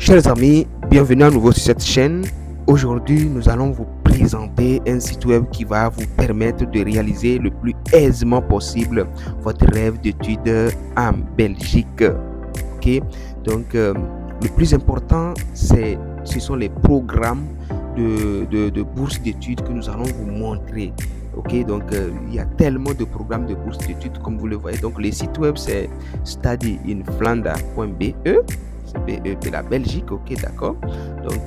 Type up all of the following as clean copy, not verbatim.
Chers amis, bienvenue à nouveau sur cette chaîne. Aujourd'hui, nous allons vous présenter un site web qui va vous permettre de réaliser le plus aisément possible votre rêve d'études en Belgique. Ok, donc le plus important, ce sont les programmes de bourse d'études que nous allons vous montrer. Ok, donc il y a tellement de programmes de bourse d'études comme vous le voyez. Donc le site web c'est studyinflandre.be. C'est BE de la Belgique, ok, d'accord. Donc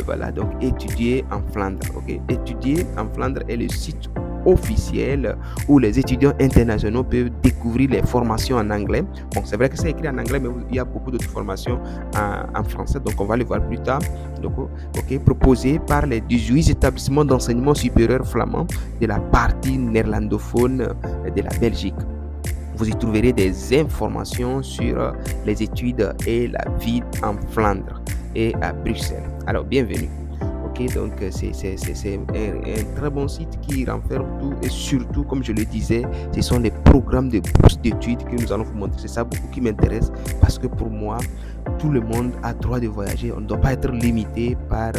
voilà, donc étudier en Flandre, ok. Étudier en Flandre est le site officiel où les étudiants internationaux peuvent découvrir les formations en anglais. Bon, c'est vrai que c'est écrit en anglais, mais il y a beaucoup d'autres formations en français, donc on va le voir plus tard. Donc, ok, proposées par les 18 établissements d'enseignement supérieur flamands de la partie néerlandophone de la Belgique. Vous y trouverez des informations sur les études et la vie en Flandre et à Bruxelles. Alors, bienvenue. Ok, donc c'est un très bon site qui renferme tout et surtout, comme je le disais, ce sont les programmes de bourse d'études que nous allons vous montrer. C'est ça beaucoup qui m'intéresse parce que pour moi, tout le monde a droit de voyager. On ne doit pas être limité par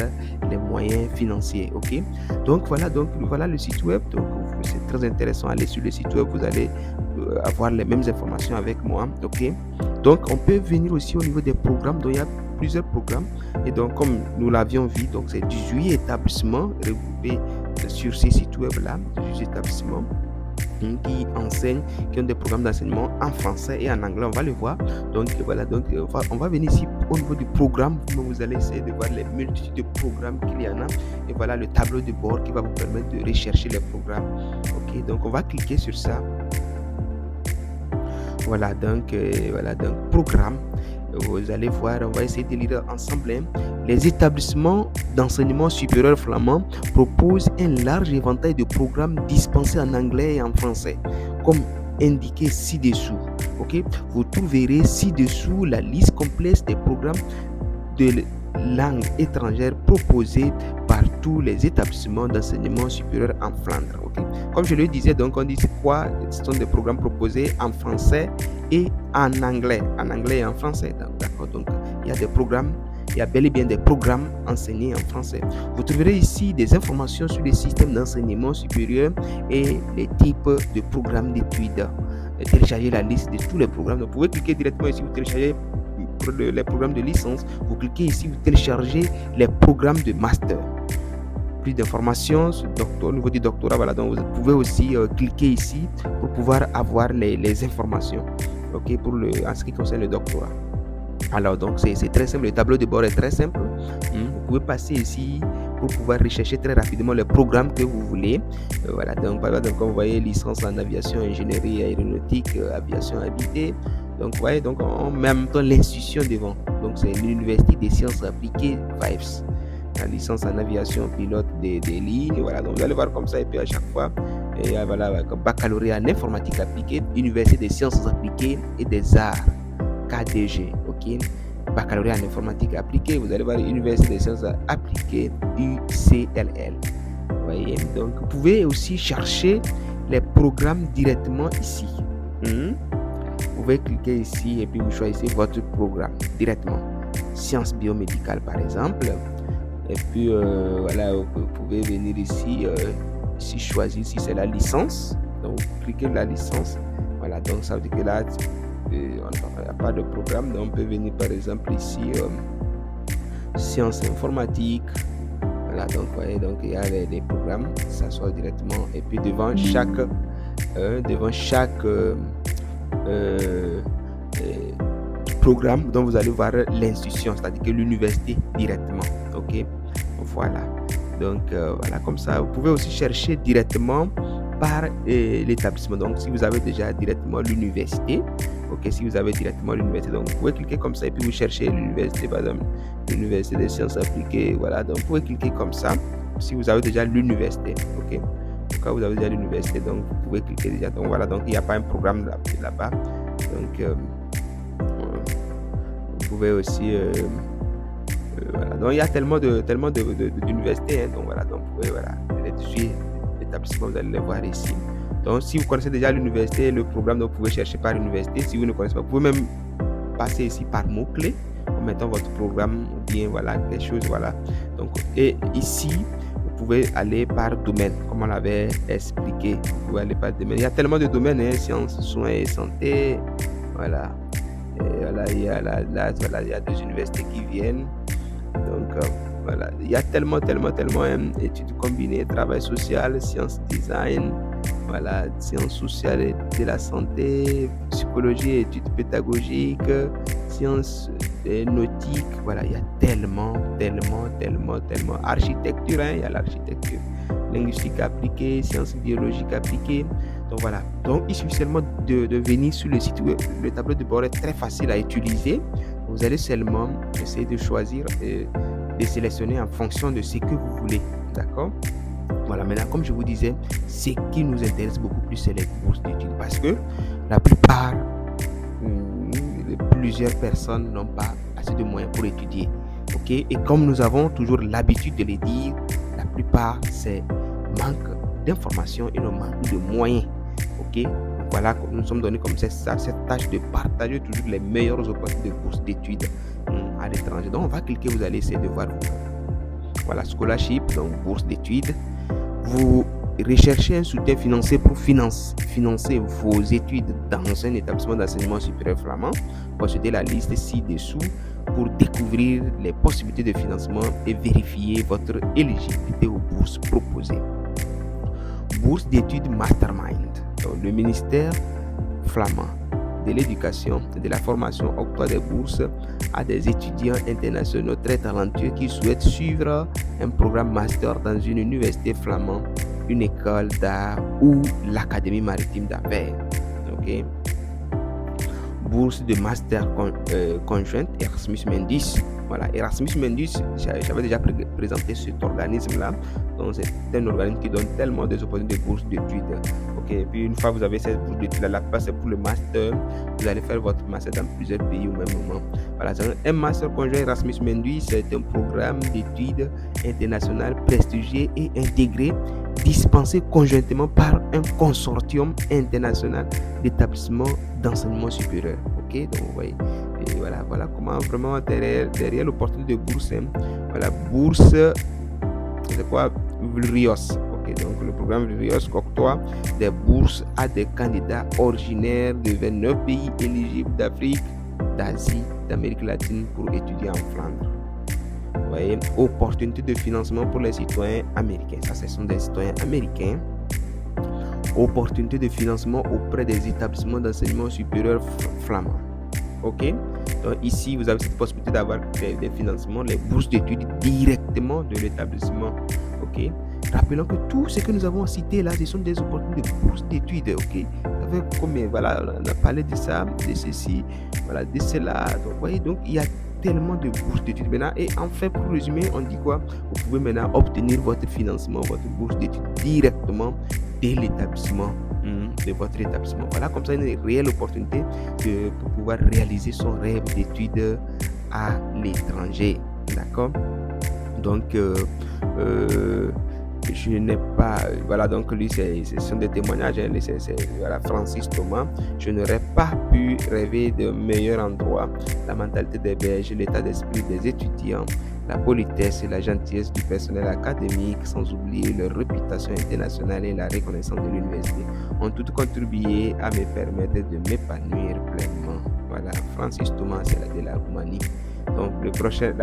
les moyens financiers. Ok, donc voilà le site web. Donc c'est très intéressant. Allez sur le site web, vous allez avoir les mêmes informations avec moi. Ok, donc on peut venir aussi au niveau des programmes. Donc il y a plusieurs programmes et donc comme nous l'avions vu, donc c'est 18 établissements regroupés sur ces sites web là, 18 établissements qui enseignent, qui ont des programmes d'enseignement en français et en anglais. On va le voir. Donc voilà, donc on va venir ici au niveau du programme. Vous allez essayer de voir les multitudes de programmes qu'il y en a. Et voilà le tableau de bord qui va vous permettre de rechercher les programmes. Ok, donc on va cliquer sur ça. Voilà donc programme. Vous allez voir, on va essayer de lire ensemble. Les établissements d'enseignement supérieur flamand proposent un large éventail de programmes dispensés en anglais et en français, comme indiqué ci-dessous. Ok, vous trouverez ci-dessous la liste complète des programmes de langue étrangère proposés par tous les établissements d'enseignement supérieur en Flandre. Okay. Comme je le disais, donc on dit quoi? Ce sont des programmes proposés en français et en anglais et en français. D'accord. Donc il y a des programmes, il y a bel et bien des programmes enseignés en français. Vous trouverez ici des informations sur les systèmes d'enseignement supérieur et les types de programmes d'études. Téléchargez la liste de tous les programmes. Donc, vous pouvez cliquer directement ici, vous téléchargez les programmes de licence, vous cliquez ici, vous téléchargez les programmes de master. Plus d'informations au niveau du doctorat, voilà, donc vous pouvez aussi cliquer ici pour pouvoir avoir les informations, ok, en ce qui concerne le doctorat. Alors donc c'est très simple, le tableau de bord est très simple. Vous pouvez passer ici pour pouvoir rechercher très rapidement les programmes que vous voulez. Voilà, donc comme vous voyez, licence en aviation, ingénierie aéronautique, aviation habitée. Donc vous voyez, donc en même temps l'institution devant. Donc c'est l'université des sciences appliquées VIVES. La licence en aviation, pilote des lignes. Voilà, donc vous allez voir comme ça et puis à chaque fois. Et voilà, comme baccalauréat en informatique appliquée, université des sciences appliquées et des arts. KDG, ok, baccalauréat en informatique appliquée, vous allez voir l'université des sciences appliquées, UCLL. Vous voyez, donc vous pouvez aussi chercher les programmes directement ici. Vous pouvez cliquer ici et puis vous choisissez votre programme directement. Sciences biomédicales par exemple. Et puis voilà, vous pouvez venir ici, choisir si c'est la licence. Donc vous cliquez la licence. Voilà, donc ça veut dire que là, on n'a pas de programme, donc on peut venir par exemple ici sciences informatiques. Voilà, donc vous voyez, donc il y a des programmes, ça soit directement et puis devant chaque programme, donc vous allez voir l'institution, c'est-à-dire que l'université directement. Ok, voilà, donc voilà, comme ça vous pouvez aussi chercher directement par l'établissement. Donc si vous avez déjà directement l'université, ok, si vous avez directement l'université, donc vous pouvez cliquer comme ça et puis vous cherchez l'université, par exemple l'université des sciences appliquées. Voilà, donc vous pouvez cliquer comme ça si vous avez déjà l'université. Ok, quand vous avez déjà l'université, donc vous pouvez cliquer déjà. Donc voilà, donc il n'y a pas un programme là-bas. Donc vous pouvez aussi voilà, donc il y a tellement d'universités, hein, donc voilà, donc vous pouvez, voilà, les 18 établissements, vous allez les voir ici. Donc si vous connaissez déjà l'université, le programme, donc vous pouvez chercher par université. Si vous ne connaissez pas, vous pouvez même passer ici par mots-clés. mettons votre programme ou bien voilà des choses, voilà. Donc, et ici, vous pouvez aller par domaine, comme on l'avait expliqué. Vous pouvez aller par domaine. Il y a tellement de domaines, hein, sciences, soins et santé, voilà. Et voilà, il y a voilà, il y a des universités qui viennent. Donc, voilà, il y a tellement, études combinées, travail social, sciences design, voilà, sciences sociales et de la santé, psychologie, études pédagogiques, sciences nautiques, voilà, il y a tellement, architecture, hein, il y a l'architecture, linguistique appliquée, sciences biologiques appliquées. Donc voilà, donc il suffit seulement de venir sur le site web. Le tableau de bord est très facile à utiliser. Vous allez seulement essayer de choisir et de sélectionner en fonction de ce que vous voulez. D'accord? Voilà, maintenant, comme je vous disais, ce qui nous intéresse beaucoup plus, c'est les bourses d'études. Parce que la plupart, plusieurs personnes n'ont pas assez de moyens pour étudier. Ok? Et comme nous avons toujours l'habitude de le dire, la plupart, c'est manque d'informations et le manque de moyens. Ok? Voilà, nous sommes donnés comme cette tâche de partager toujours les meilleures opportunités de bourses d'études à l'étranger. Donc, on va cliquer, vous allez essayer de voir. Voilà, scholarship, donc bourse d'études. Vous recherchez un soutien financier pour financer vos études dans un établissement d'enseignement supérieur flamand. Consultez la liste ci-dessous pour découvrir les possibilités de financement et vérifier votre éligibilité aux bourses proposées. Bourse d'études Mastermind. Donc, le ministère flamand de l'éducation et de la formation octroie des bourses à des étudiants internationaux très talentueux qui souhaitent suivre un programme master dans une université flamande, une école d'art ou l'Académie maritime d'affaires. Okay. Bourse de master conjointe Erasmus Mundus. Voilà, Erasmus Mundus, j'avais déjà présenté cet organisme-là. Donc, c'est un organisme qui donne tellement des opportunités de bourse d'études. Ok, et puis une fois que vous avez cette bourse d'études, la place c'est pour le master. Vous allez faire votre master dans plusieurs pays au même moment. Voilà, un master conjoint Erasmus Mundus, c'est un programme d'études international prestigieux et intégré, dispensé conjointement par un consortium international d'établissements d'enseignement supérieur. Ok, donc vous voyez, et voilà comment vraiment derrière l'opportunité de bourse, hein, voilà, bourse, c'est quoi, RIOS. Ok, donc le programme RIOS octroie des bourses à des candidats originaires de 29 pays éligibles d'Afrique, d'Asie, d'Amérique latine pour étudier en Flandre. Vous voyez, opportunité de financement pour les citoyens américains. Ça, ce sont des citoyens américains. Opportunité de financement auprès des établissements d'enseignement supérieur flamands. Ok, donc ici vous avez cette possibilité d'avoir des financements, les bourses d'études directement de l'établissement. Ok, rappelons que tout ce que nous avons cité là, ce sont des opportunités de bourses d'études. Ok, avec combien, voilà, on a parlé de ça, de ceci, voilà, de cela. Donc, vous voyez, donc il y a tellement de bourses d'études maintenant. Et enfin, pour résumer, on dit quoi? Vous pouvez maintenant obtenir votre financement, votre bourse d'études directement de l'établissement, de votre établissement. Voilà, comme ça, une réelle opportunité pour pouvoir réaliser son rêve d'études à l'étranger. D'accord? Donc, je n'ai pas, voilà, donc lui, ce sont des témoignages, hein, voilà, Francis Thomas. Je n'aurais pas pu rêver de meilleur endroit. La mentalité des Belges, l'état d'esprit des étudiants, la politesse et la gentillesse du personnel académique, sans oublier leur réputation internationale et la reconnaissance de l'université, ont tout contribué à me permettre de m'épanouir pleinement. Voilà, Francis Thomas, c'est de la Roumanie. Donc, la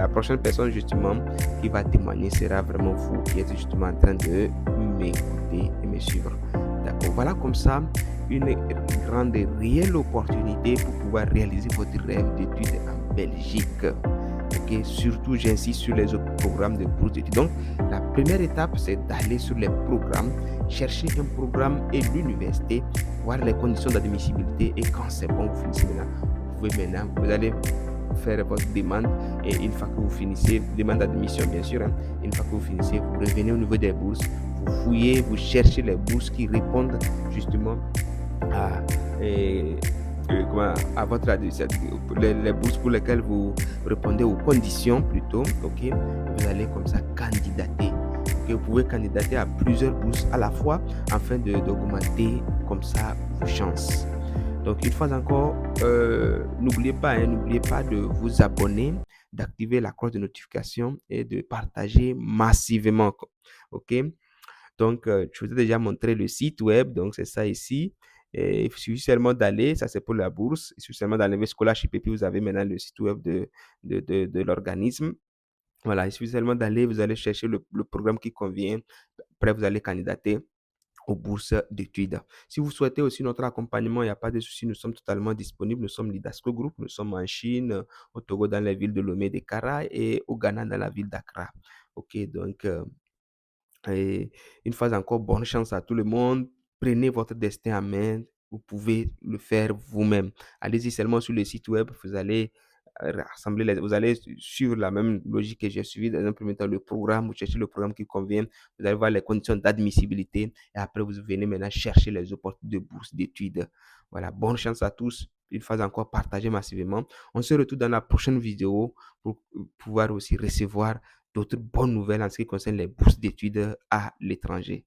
prochaine personne justement qui va témoigner sera vraiment vous qui êtes justement en train de m'écouter et me suivre. D'accord. Voilà comme ça une grande et réelle opportunité pour pouvoir réaliser votre rêve d'études en Belgique. Okay. Surtout, j'insiste sur les autres programmes de bourse d'études. Donc, la première étape, c'est d'aller sur les programmes, chercher un programme et l'université, voir les conditions d'admissibilité et quand c'est bon, vous finissez maintenant. Vous allez faire votre demande et une fois que vous finissez, demande d'admission bien sûr, hein, une fois que vous finissez, vous revenez au niveau des bourses, vous fouillez, vous cherchez les bourses qui répondent justement à votre adresse, les bourses pour lesquelles vous répondez aux conditions plutôt. Ok, vous allez comme ça candidater. Okay, vous pouvez candidater à plusieurs bourses à la fois afin d'augmenter comme ça vos chances. Donc, une fois encore, n'oubliez pas de vous abonner d'activer la cloche de notification et de partager massivement. OK? Donc, je vous ai déjà montré le site web, donc c'est ça ici. Et il suffit seulement d'aller, ça c'est pour la bourse, il suffit seulement d'aller vers Scholarship et puis vous avez maintenant le site web de l'organisme. Voilà, il suffit seulement d'aller, vous allez chercher le programme qui convient. Après, vous allez candidater aux bourses d'études. Si vous souhaitez aussi notre accompagnement, il n'y a pas de souci, nous sommes totalement disponibles. Nous sommes l'Idasco Group, nous sommes en Chine, au Togo dans la ville de Lomé de Kara et au Ghana dans la ville d'Accra. OK, donc et une fois encore, bonne chance à tout le monde. Prenez votre destin en main. Vous pouvez le faire vous-même. Allez-y seulement sur le site web. Vous allez rassembler vous allez suivre la même logique que j'ai suivi dans un premier temps, le programme. Vous cherchez le programme qui convient. Vous allez voir les conditions d'admissibilité. Et après, vous venez maintenant chercher les opportunités de bourse d'études. Voilà. Bonne chance à tous. Une fois encore, partagez massivement. On se retrouve dans la prochaine vidéo pour pouvoir aussi recevoir d'autres bonnes nouvelles en ce qui concerne les bourses d'études à l'étranger.